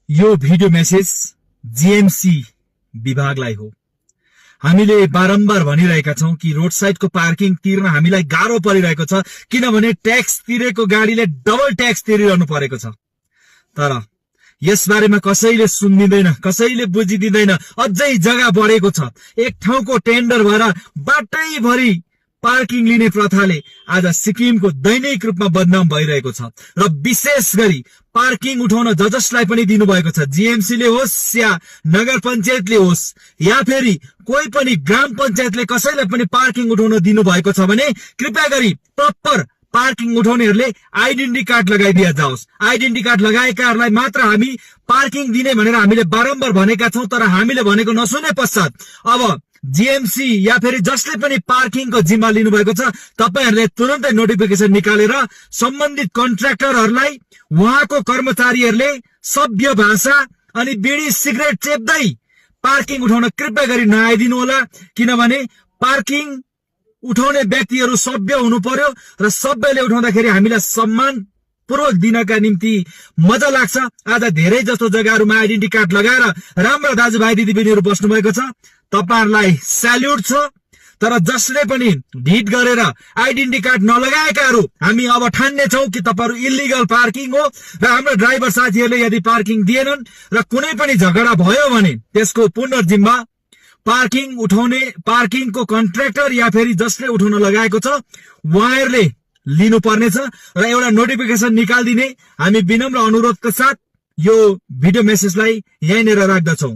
यो video message GMC विभागलाई हो। हामीले बारम्बार भनिरहेका छौं कि रोड साइडको पार्किङ तिर्न हामीलाई गाह्रो परिरहेको छ, किनभने ट्याक्स तिरेको गाडीले डबल ट्याक्स तिरिरहनु परेको छ। तर यस बारेमा कसैले सुनिदिँदैन, कसैले बुझिदिँदैन। अझै जग्गा बढेको छ। एक ठाउँको टेन्डर भएर बाटैभरि पार्किङ लिने प्रथाले आज सिक्किमको दैनिक रूपमा बदनाम भइरहेको छ र विशेष गरी पार्किङ उठाउन जसलाई पनि दिनुभएको छ, जीएमसीले होस् या नगर पञ्चायतले होस् या फेरि कोही पनि ग्राम पञ्चायतले कसैलाई पनि पार्किङ उठाउन दिनुभएको छ भने कृपया गरी प्रपर पार्किङ उठाउनेहरूले आइडेन्टिटी कार्ड लगाइदिया जाओस्। आइडेन्टिटी कार्ड लगाएकाहरूलाई मात्र हामी पार्किङ दिने भनेर हामीले बारम्बार भनेका छौं, तर हामीले भनेको नसुने पश्चात अब जीएमसी या फेरि जसले पनि पार्किङको जिम्मा लिनुभएको छ, तपाईहरुले तुरन्तै नोटिफिकेसन निकालेर सम्बन्धित कन्ट्र्याक्टरहरूलाई उहाँको कर्मचारीहरूले सभ्य भाषा अनि बीडी सिगरेट चेप्दै पार्किङ उठाउन कृपया गरी नआइदिनु होला। किनभने पार्किङ उठाउने व्यक्तिहरू सभ्य हुनु पर्यो र सभ्यले उठाउँदाखेरि हामीलाई सम्मान पूर्वक दिनका निम्ति मजा लाग्छ। आज धेरै जस्तो जग्गाहरूमा आइडेन्टिटी कार्ड लगाएर राम्रा दाजुभाइ दिदीबहिनीहरू बस्नु भएको छ, तपाईहरुलाई स्याल्युट छ। तर जसले पनि ढिट गरेर आइडेन्टिटी कार्ड नलगाएकाहरू हामी अब ठान्ने छौं कि तपाईहरु इल्लिगल पार्किङ हो र हाम्रो ड्राइभर साथीहरूले यदि पार्किङ दिएनन् र कुनै पनि झगडा भयो भने त्यसको पुनर्जिम्मा पार्किङको कन्ट्र्याक्टर या फेरि जसले उठाउन लगाएको छ उहाँहरूले लिनु पर्नेछ र एउटा नोटिफिकेसन निकाल्दिने हामी विनम्र अनुरोधका साथ यो भिडियो मेसेजलाई यहीँनेर राख्दछौं।